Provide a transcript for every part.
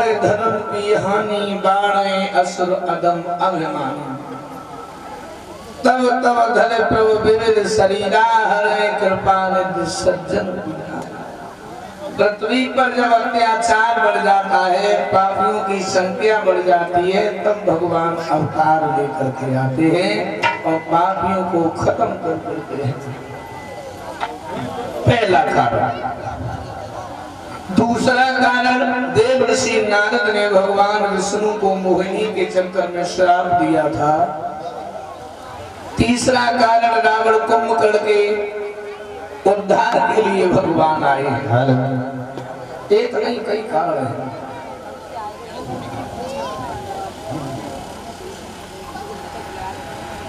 करे धर्म की हानि बाणे असुर अदम अभिमानी तब तब धरे प्रभु विविध शरीरा हरे कृपा निधि सज्जन पीड़ा। पृथ्वी पर जब अत्याचार बढ़ जाता है, पापियों की संख्या बढ़ जाती है, तब भगवान अवतार लेकर के आते हैं और पापियों को खत्म कर देते हैं। पहला कारण। दूसरा कारण, देव ऋषि नारद ने भगवान विष्णु को मोहिनी के चक्कर में श्राप दिया था। तीसरा कारण, रावण कुंभकर्ण के उद्धार के लिए भगवान आए। एक नहीं कई कारण है।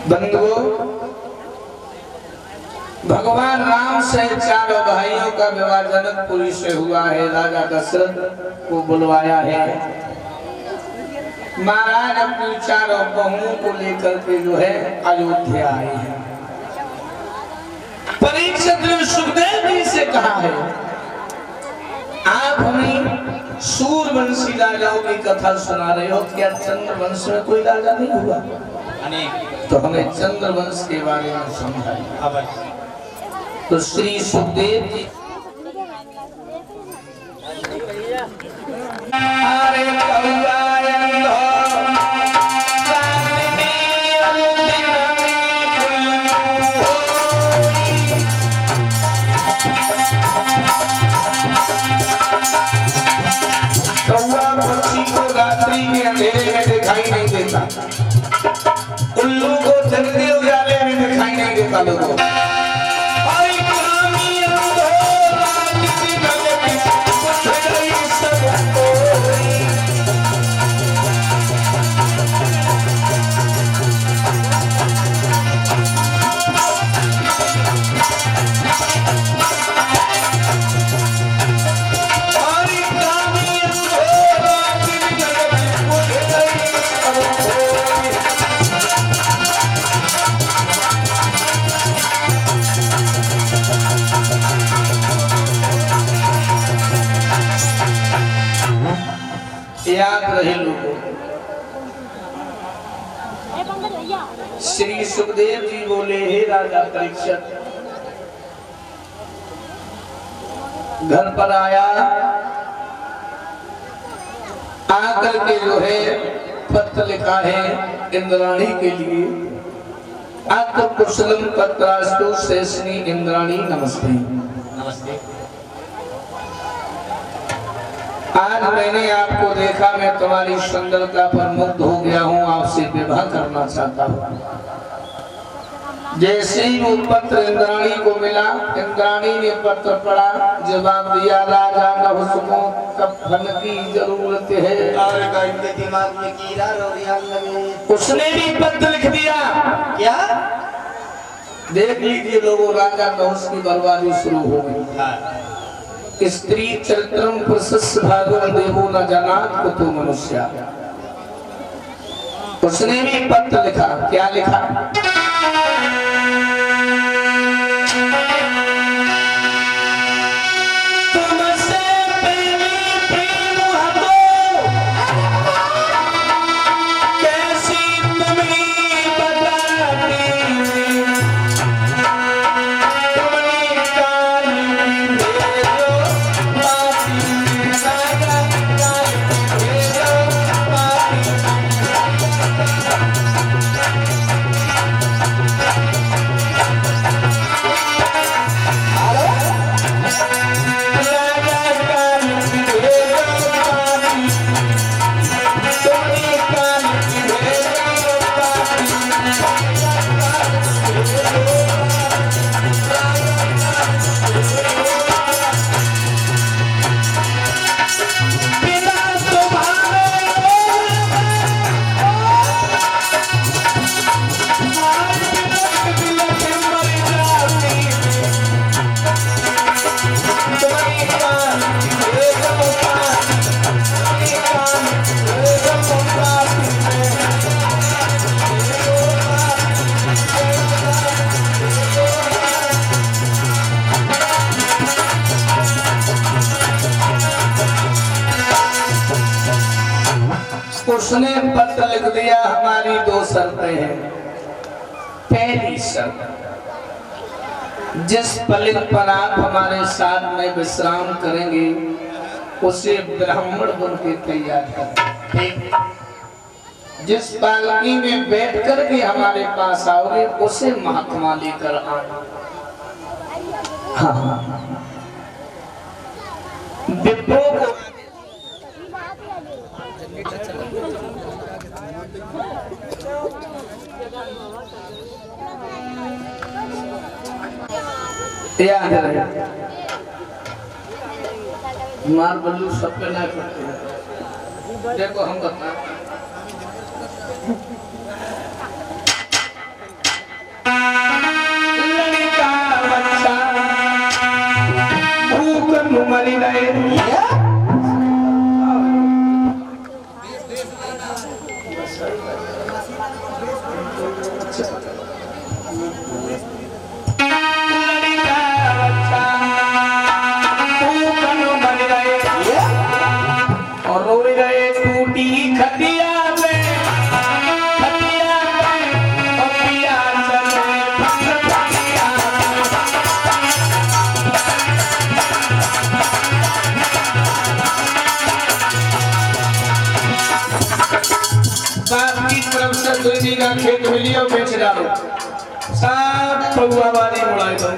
बंधुओं, भगवान राम से चारों भाइयों का विवाह जनकपुरी से हुआ है। राजा दशरथ को बुलवाया है। महाराज अपनी चारों बहुओं को लेकर के जो है अयोध्या आए हैं। परीक्षित ने सुखदेव जी से कहा है, आप हमें सूर्यवंशी राजाओं की कथा सुना रहे हो, क्या चंद्रवंश में कोई राजा नहीं हुआ? तो हमें चंद्रवंश के बारे में समझाइए। तो श्री सुखदेव जी अंधेरे में दिखाई नहीं देता, उल्लू को जल्दी उजाले में दिखाई नहीं देता लोगों। याद रहे लोगों, श्री सुखदेव जी बोले, हे राजा परीक्षित, घर पर आया, आकर के जो है पत्र लिखा है इंद्राणी के लिए। आत्म कुशलम पत्रास्तु शेषनी इंद्राणी नमस्ते। नमस्ते। आज मैंने आपको देखा, मैं तुम्हारी सुंदरता पर मुग्ध हो गया हूँ, आपसे विवाह करना चाहता हूँ। जैसे ही वो पत्र इंद्राणी को मिला, इंद्राणी ने पत्र पढ़ा, जवाब दिया, राजा नहुसको कफन की जरूरत है। और इनके दिमाग में कीड़ा रोगियां लगे। उसने भी पत्र लिख दिया। क्या? देख लीजिए लोगों, राजा नहुस की बर्बादी शुरू हो गई। स्त्री चरित्रम प्रशस्त भागवत देवो न जनात कुतो मनुष्य। उसने भी पत्र लिखा। क्या लिखा? उसने पत्र लिख दिया, हमारी 2 शर्तें हैं। पहली शर्त, जिस पलित पर आप हमारे साथ में विश्राम करेंगे उसे ब्राह्मण बन के तैयार करें। जिस पालकी में बैठ कर के हमारे पास आओगे उसे महात्मा लेकर आना। हाँ, विप्रो को याद रहे, मार बल्लू सब पे ना करते हैं। देखो हम बता लड़का बच्चा भूख मरी रहे, का खेत मिलियो बेच डालो, सब पौवा वाली मुड़ाई दो।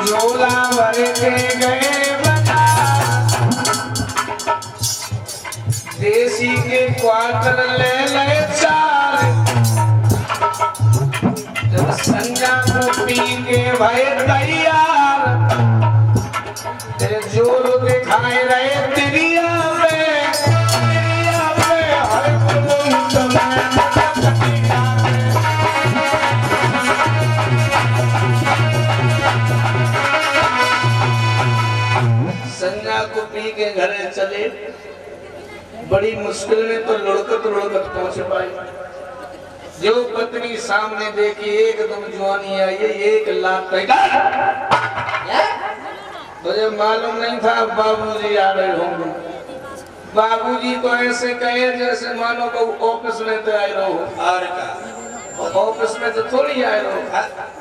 झोला भर के गए बता, देसी के क्वार्टर ले ले 4। जब संजा को पी के भाई तैयार, तेरे जोर दिखाए रहे तिरिया में, संजा को पी के घरे चले। बड़ी मुश्किल में तो लुढ़कत पहुंच पाई। जो पत्नी सामने देखी एकदम जवानी आई है, 1 लाख मुझे मालूम नहीं था बाबूजी आ रहे होंगे। बाबूजी तो ऐसे कहे जैसे मानो को ऑफिस में तो आए रहो, ऑफिस में तो थोड़ी आए रहो,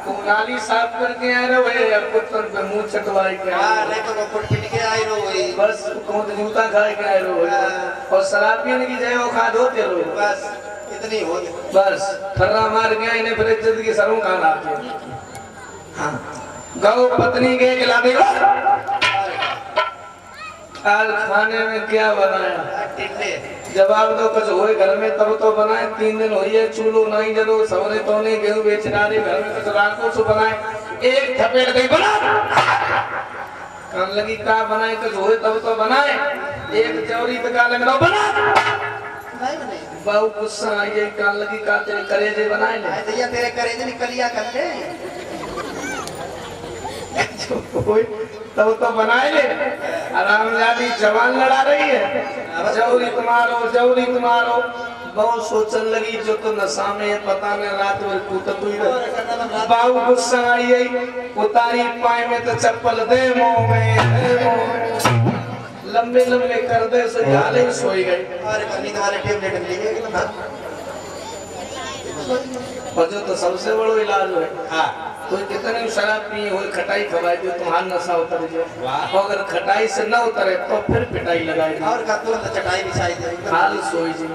तुम नाली साफ करके आए रहो या कुत्तन पे मुंह चटवाई के आए रहो, बस तुम तो जूता खाए के आए रहो और शराबियन की जय वो खा धोते रहो, बस इतनी हो। बस फर्रा मार गया इन्हें फिर इज्जत की सरों कहाँ लाते। हाँ, गौ पत्नी के खिला देगा। आज खाने में क्या बनाया? जवाब दो, कुछ होए घर में तब तो बनाए। 3 दिन हुई है चूल्हो नहीं जलो, सवरे तो नहीं गेहूं बेच डाले, घर में कुछ राखो सो बनाए। एक थपेड़ गई बना कान लगी का बनाए, कुछ होए तब तो बनाए। एक चौरी तक लग रहा बना बहु गुस्सा आई है, कान लगी का तेरे करेजे बनाए ले भैया, तेरे करेजे निकलिया कर ले तब तो बनाए ले। आरामजादी जवान लड़ा रही है, जौरी तुम्हारो बहुत सोचन लगी जो तो नशा में पता नहीं रात भर कूदत हुई रही। बाबू गुस्सा आई है, उतारी पाए में तो चप्पल दे मुंह में, लंबे कर दे से हाले सोई गई। और जो तो सबसे बड़ो इलाज है, हाँ कोई कितने शराब पिए हो, खटाई खवाए दो, तुम्हारा नशा उतर जाए। अगर खटाई से न उतरे तो फिर पिटाई लगाए और चटाई बिछाई दे, हाल सोई जी।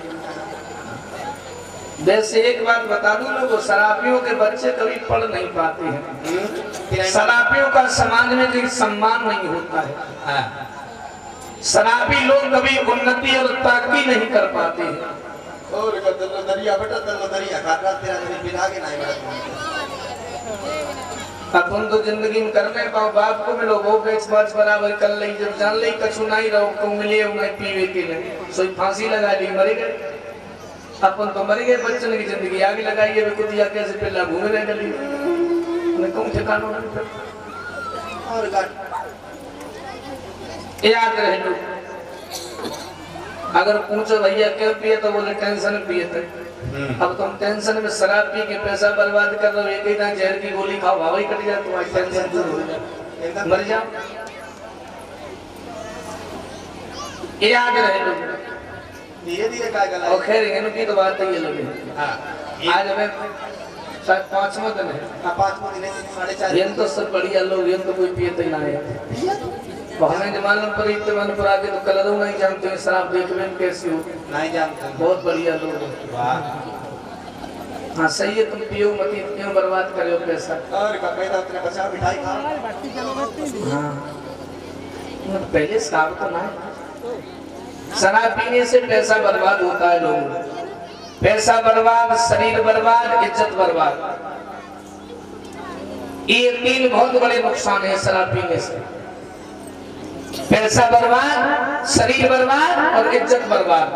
वैसे एक बात बता दूं लोगों, शराबियों के बच्चे कभी पढ़ नहीं पाते हैं। शराबियों का समाज में कोई सम्मान नहीं होता है। शराबी लोग कभी उन्नति और तरक्की नहीं कर पाते हैं। और दरिया बेटा दरिया तेरा बिना के नहीं बेटा। अपन तो जिंदगी में करने पाओ, बाप को मिलो वो बेच बाच बराबर कर ली, जब जान ली कछु नहीं रहो को मिले उन्हें पीवे के लिए सोई फांसी लगा ली, मर गए। अपन तो मर गए, बच्चन की जिंदगी आगे लगाई है, कुतिया कैसे पहला घूमे रह गली उन्हें कौन ठिकाना नहीं। और याद रहे लो, अगर पूछो भैया क्यों पिए तो बोले टेंशन पिए थे। अब तुम टेंशन में शराब पी के पैसा बर्बाद कर रहे हो, एक ही ना जहर की गोली खाओ हवा ही कट जाए, तुम्हारी टेंशन दूर हो जाए, मर जाओ। याद रहे लो, धीरे-धीरे काय गला और खैर इनकी तो बात ही लगे। हां आज हमें शायद 5वां दिन है। हां 5वां दिन है 4:30 ये तो सब बढ़िया लोग, ये तो कोई पिए ना है। हमें जमानन पर इत्तेमान पर आके तो कलरों नहीं जानते हैं, शराब देखने में कैसी हो नहीं जानते। बहुत बढ़िया लोग हैं। वाह हाँ सही है, तुम पियो मत, क्यों बर्बाद करे हो पैसा। और का पैसा अपने बचा मिठाई खा। हाँ पहले शराब तो ना, शराब पीने से पैसा बर्बाद होता है लोगों, पैसा बर्बाद, शरीर बर्बाद, इज्जत बर्बाद, ये 3 बहुत बड़े नुकसान है शराब पीने से। पैसा बर्बाद, शरीर बर्बाद और इज्जत बर्बाद।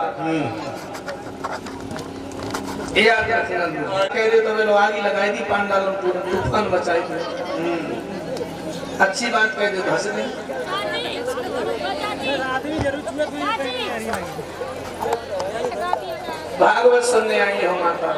ये याद रखना। कह दे तो वे लोग आगे लगाई थी पांडालों को, तूफान मचाई थी। अच्छी बात कह दे तो हंस दे। भागवत सुनने आई हो माता।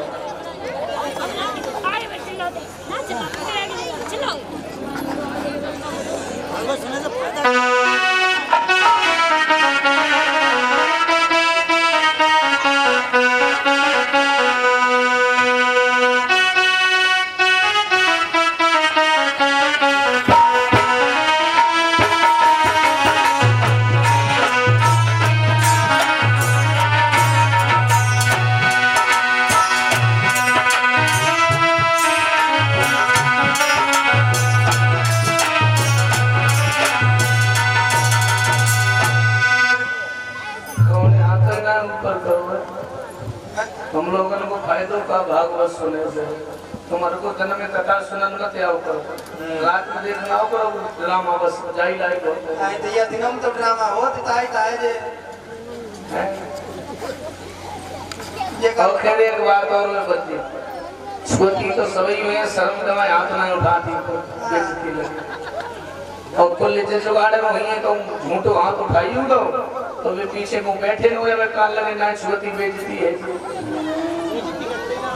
हम लोगों को फायदों का भागवत सुने से, तुम्हारे को जन्म में कथा सुनन का त्याग करो, रात में देखना हो करो ड्रामा, बस जाई लाइक हो आई तो ये दिनम तो ड्रामा हो ताई जे ये का। खैर एक बात और मैं बच्ची छोटी तो सभी में शर्म का हाथ ना उठाती बेइज्जती लगी, और कुल नीचे जुगाड़े में वही तो झूठो हाथ उठाई तो वे पीछे को बैठे हुए वे कान लगे ना छोटी बेइज्जती है।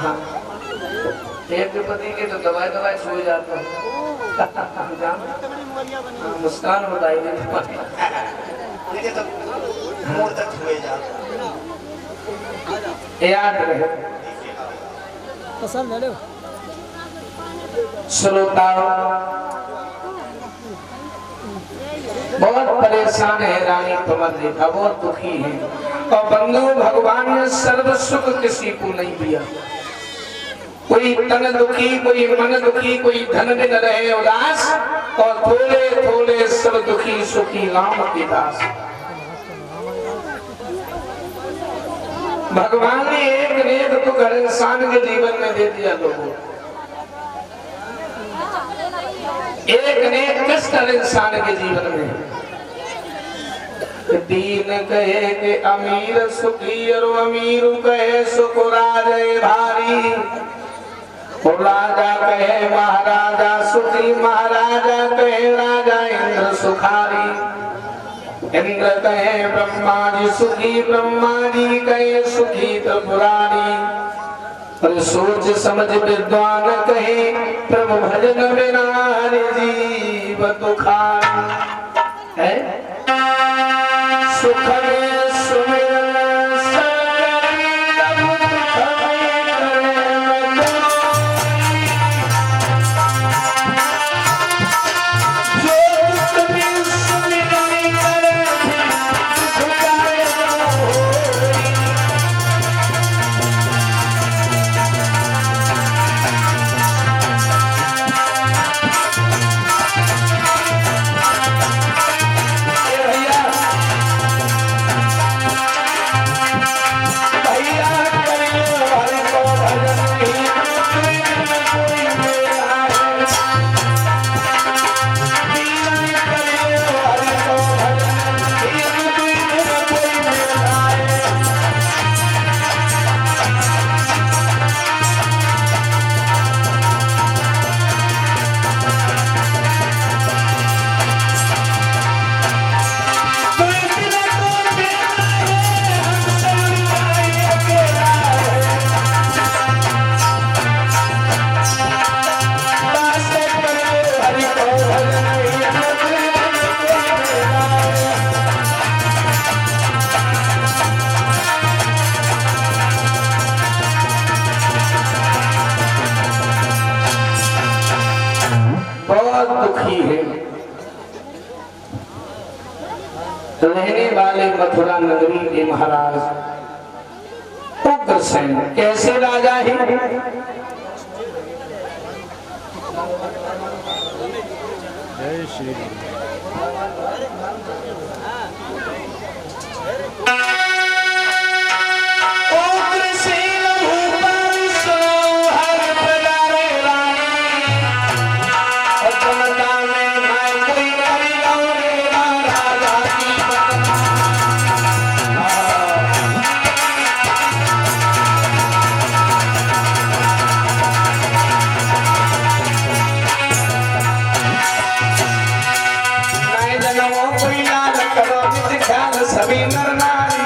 हाँ एक पति के तो दवाई छू जाता है। मुस्कान बताई दे तो मोड़ तक छुए जा। याद रहे श्रोताओं, बहुत परेशान है रानी, तुम्हारे देखा बहुत दुखी है, और बंधु भगवान ने सर्व सुख किसी को नहीं दिया। कोई तन दुखी, कोई मन दुखी, कोई धन में न रहे उदास, और थोड़े थोड़े सब दुखी सुखी राम के दास। भगवान ने एक नेक दुख हर इंसान के जीवन में दे दिया लोगों, एक नेक कष्ट हर इंसान के जीवन में। दीन कहे के अमीर सुखी, और अमीर कहे सुख राजे भारी, और राजा कहे महाराजा सुखी, महाराजा कहे राजा इंद्र सुखारी। इंद्र कहे ब्रह्मा जी सुखी, ब्रह्मा जी कहे सुखी त्रिपुरारी, और सोच समझ विद्वान कहे प्रभु भजन बिना हरि जीव दुखारी। है सुख में सुमिरन सकल दुख में बहुत दुखी है। रहने वाले मथुरा नगरी के महाराज उग्रसेन कैसे राजा है। जय श्री राम। सभी नर नारी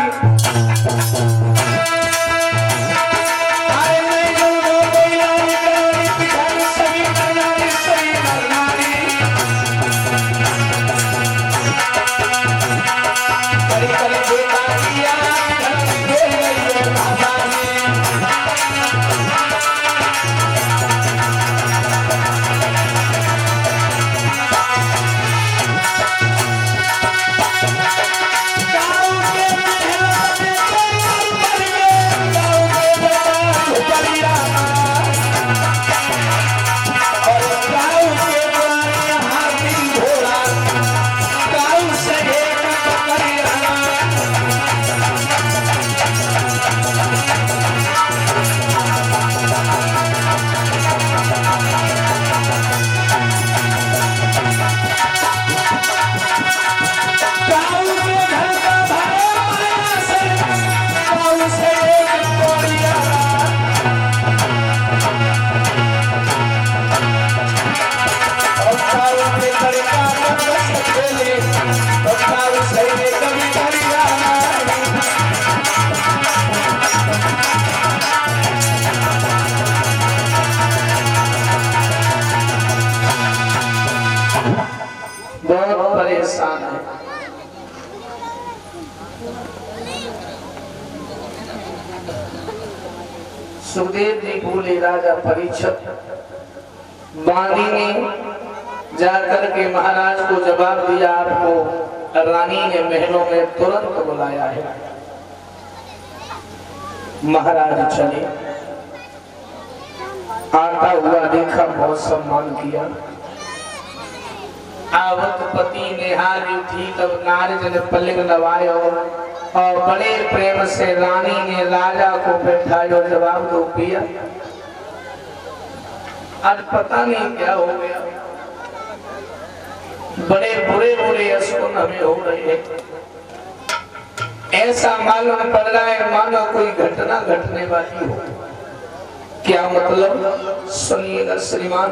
बहुत परेशान है। सुखदेव जी बोले राजा परीक्षित, बांदी ने जाकर के महाराज को जवाब दिया, आपको रानी ने महलों में तुरंत बुलाया है। महाराज चले, आता हुआ देखा, बहुत सम्मान किया। आवत पति निहारी उठी, तब नारद ने पल्लव नवायो और बड़े प्रेम से रानी ने राजा को बैठाया, जवाब दो पिया। आज पता नहीं क्या हो गया, बड़े बुरे बुरे अशुभ हमें हो रहे हैं। ऐसा मालूम पड़ रहा है मानो कोई घटना घटने वाली हो। क्या मतलब, सुनिएगा श्रीमान।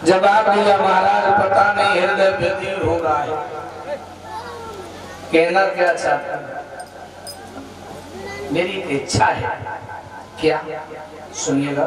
जवाब दिया महाराज, पता नहीं हृदय व्यतीत हो रहा है। कहना क्या चाहता है, मेरी इच्छा है। क्या, सुनिएगा।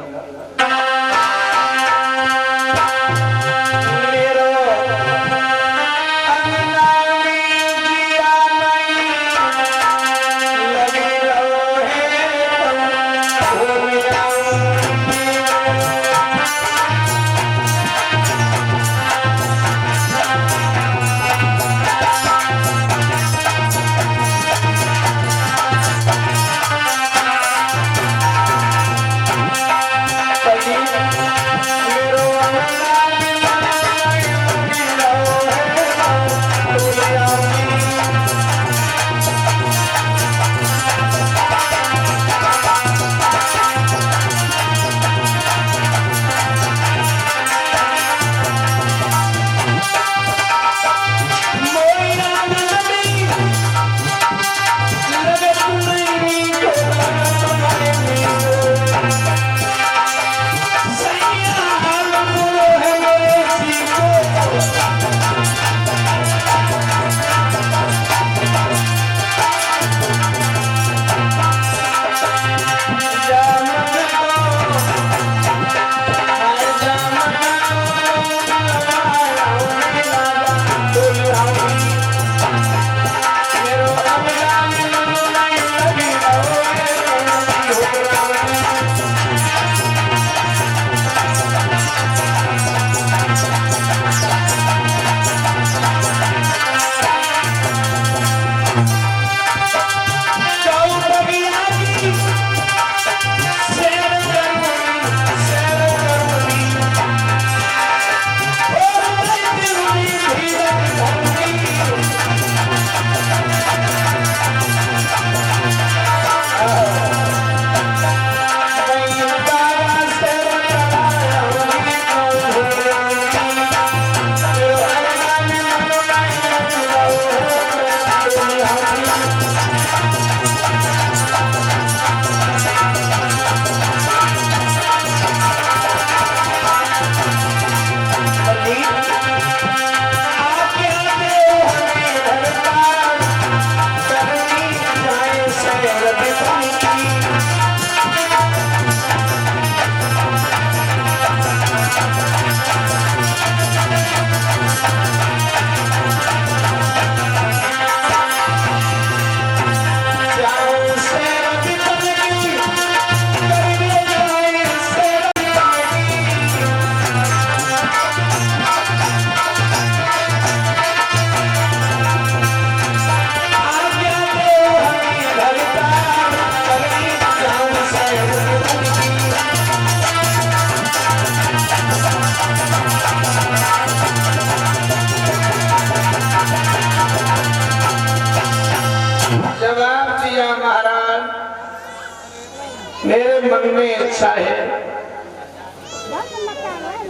में इच्छा है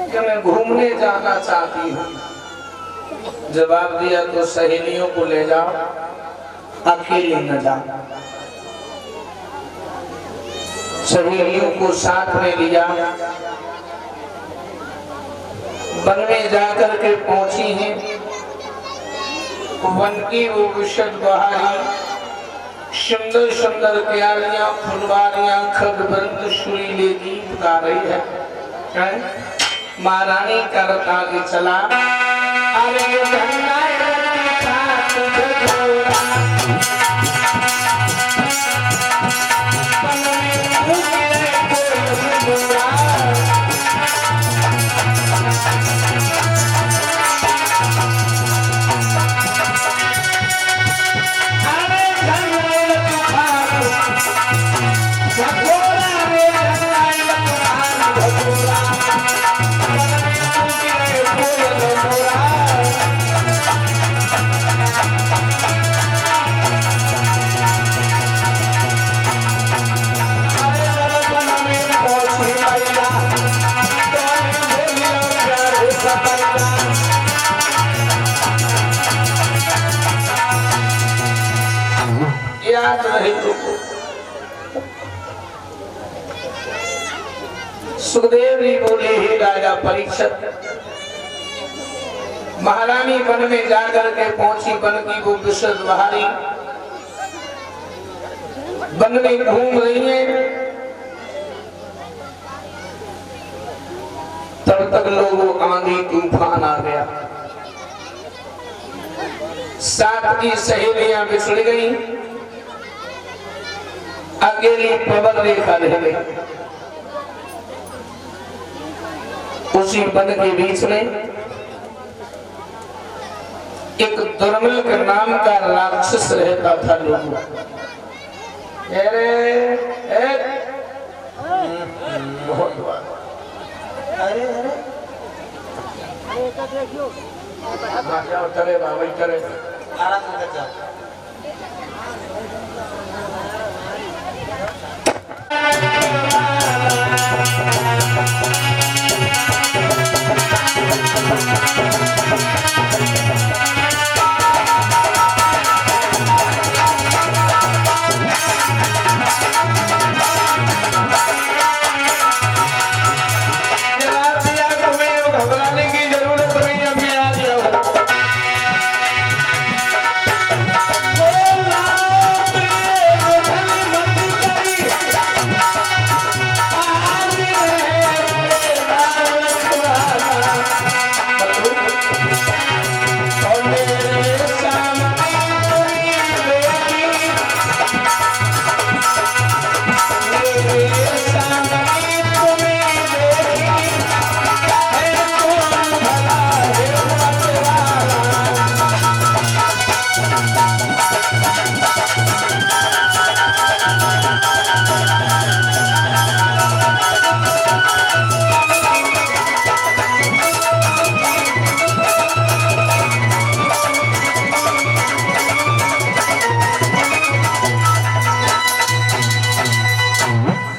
कि मैं घूमने जाना चाहती हूँ। जवाब दिया तो सहेलियों को ले जाओ, अकेले न जाओ। सहेलियों को साथ में लिया, वन में जाकर के पहुंची हैं। वन की वो विशद बहारी, सुंदर सुंदर प्यारियां फुलवारियां खगबंद सुरीले गीत गा रही है। महारानी का रथ आगे चला। अरे याद रहे तो सुखदेव जी बोले, हे राजा परीक्षित, महारानी वन में जाकर के पहुंची। वन की वो विशद बहारी वन में घूम रही है। तब तक लोगों आंधी तूफान आ गया। साथ की सहेलियां बिछड़ गई, अकेली पवन रेखा रह गई। उसी वन के बीच में एक दुर्मिल के नाम का राक्षस रहता था। लोग चले बाबा चले आराम से जा।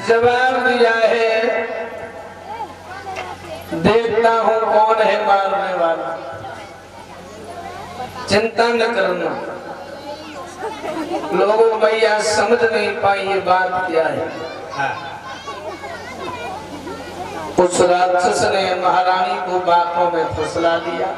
जवाब दिया है, देखता हूं कौन है मारने वाला, चिंता न करना। लोगों भैया समझ नहीं पाई ये बात क्या है। उस राक्षस ने महारानी को बातों में फुसला दिया।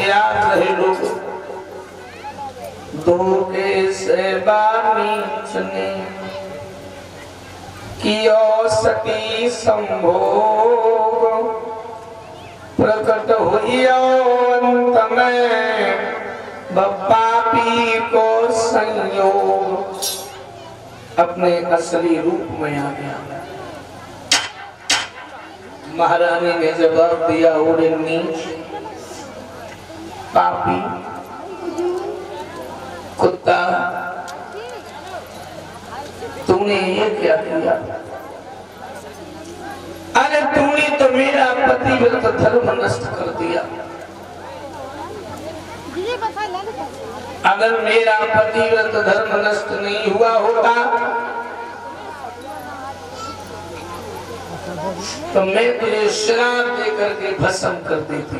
याद रहे लोग धोखे से बानीचने कियो सती संभोग प्रकट हुइयो अंत में पापी को संयोग अपने असली रूप में आ गया। महारानी ने जवाब दिया ओरे नीच पापी कुत्ता तूने ये क्या किया? अरे तूने तो मेरा पतिव्रत धर्म नष्ट कर दिया। अगर मेरा पतिव्रत धर्म नष्ट नहीं हुआ होता तो मैं तुझे श्राप दे करके भस्म कर देती।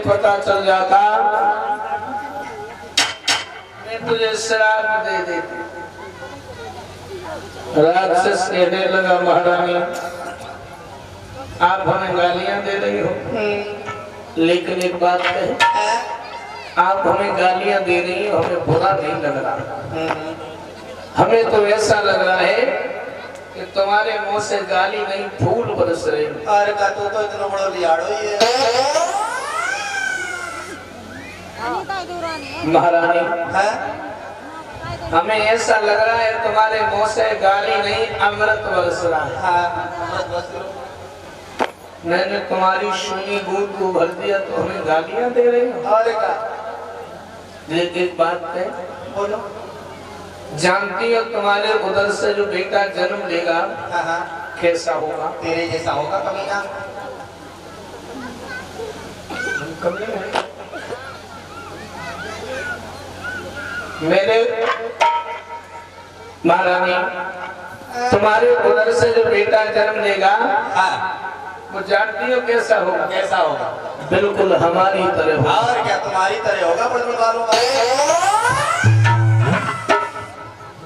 पता चल जाता मैं तुझे श्राप दे देती। राक्षस कहने लगा महारानी आप हमें गालियां दे रही हो, लेकिन एक बात है आप हमें गालियां दे रही हो हमें बुरा नहीं लग रहा। हमें तो ऐसा लग रहा है कि तुम्हारे मुंह से गाली नहीं फूल बरस रहे। अरे का तो इतना बड़ा लियाड़ो ही है। महारानी हमें ऐसा लग रहा है तुम्हारे मुंह से गाली नहीं अमृत बरस रहा है। मैंने तुम्हारी सुनी दूध को भर दिया तो हमें गालियां दे रहे हो। लेकिन बात है बोलो, जानती हो तुम्हारे उधर से जो बेटा जन्म लेगा कैसा होगा? तेरे जैसा होगा कमीना। मेरे महारानी तुम्हारे उधर से जो बेटा जन्म लेगा वो जानती हो कैसा होगा? कैसा होगा? बिल्कुल हमारी तरह होगा। और क्या तुम्हारी तरह होगा? वालों का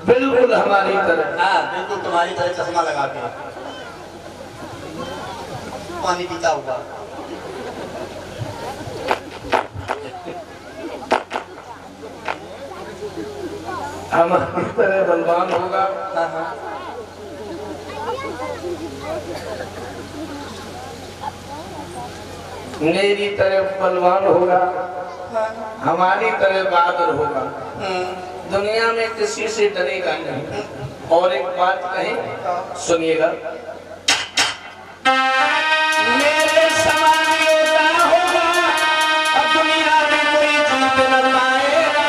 बिल्कुल हमारी तरह। हाँ बिल्कुल तुम्हारी तरह चश्मा लगा के पानी पीता होगा। हमारी तरह बलवान होगा, मेरी तरह बलवान होगा, हमारी तरह बहादुर होगा, दुनिया में किसी से डरेगा नहीं। और एक बात कहें, सुनिएगा, मेरे समान योद्धा होगा, अब दुनिया में कोई जीत न पाएगा।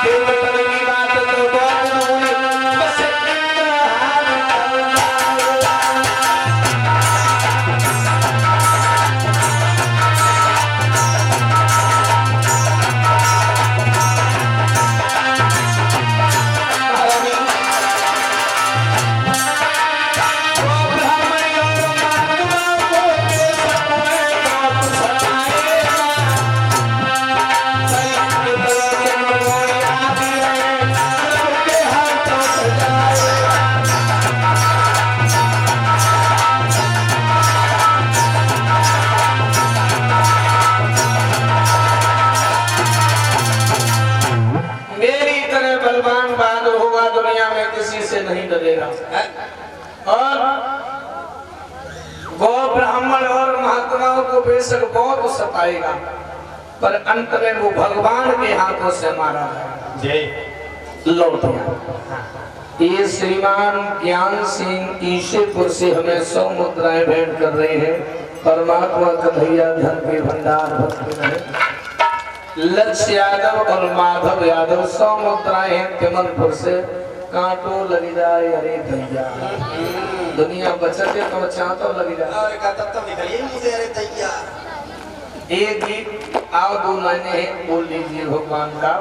देवतर की बात तो बहुत हुई, बस इतना हाथ नहीं डरेगा। और गौ ब्राह्मण और महात्माओं को बेशक बहुत सताएगा, पर अंत में वो भगवान के हाथों से मारा जाएगा। लौट ये श्रीमान ज्ञान सिंह ईशेपुर से हमें 100 मुद्राएं भेंट कर रहे हैं। परमात्मा कन्हैया धन के भंडार भरते रहे। लक्ष्य यादव और माधव यादव 100 मुद्राएं हैं तिमनपुर से। कांटो लगी जाए अरे भैया, दुनिया बचत है तो चाहतो लगी जाए। और का तब तक निकलिए मुझे अरे भैया। एक गीत आओ 2 लाइनें हैं, बोल लीजिए भगवान का।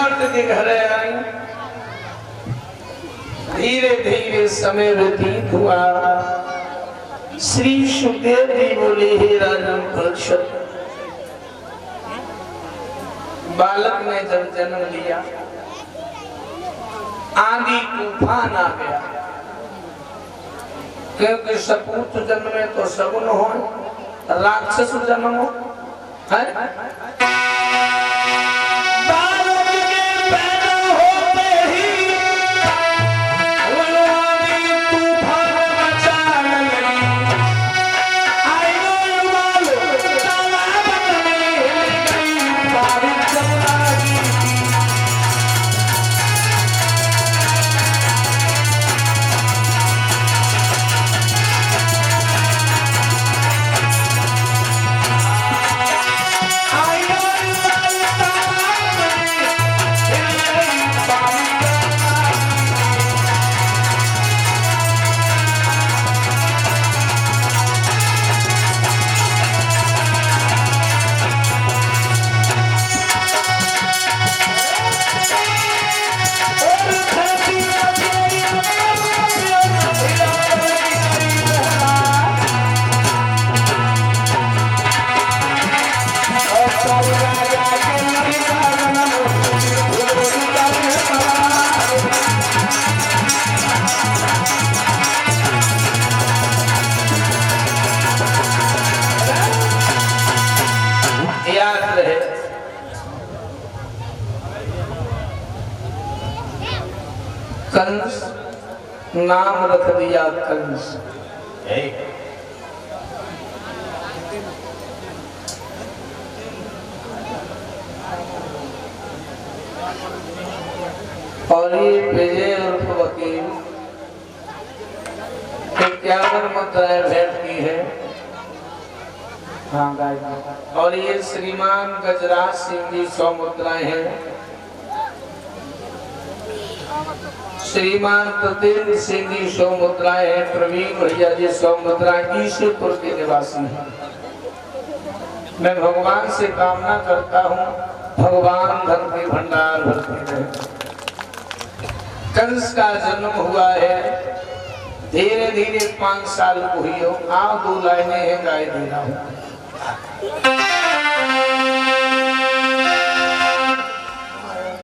सम्राट के घर आई। धीरे धीरे समय व्यतीत हुआ। श्री सुखदेव जी बोले, हे राजन परीक्षित, बालक ने जब जन्म लिया आंधी तूफान आ गया, क्योंकि सपूत जन्म में तो सगुन हो, राक्षस जन्म हो है। बालक के पैदा होते ही वनवानी तूफान मचाने लगी। आइनो बालक तालाब में हिल गई, बारिश जमने लगी। कंस नाम रख दिया कंस। और ये विजय उर्फ वकील 51 मुद्राएं भेंट की है। और ये श्रीमान गजराज सिंह जी 100 मुद्राएं हैं। श्रीमान प्रतीक सिंह जी 100 मुद्राएं हैं। प्रवीण भैया जी 100 मुद्राएं ईश्वरपुर के निवासी हैं। मैं भगवान से कामना करता हूँ भगवान धन के भंडार भरते रहे। कंस का जन्म हुआ है, धीरे धीरे 5 साल को हुई हो। आओ 2 लाइनें हैं गाय दे रहा हूँ।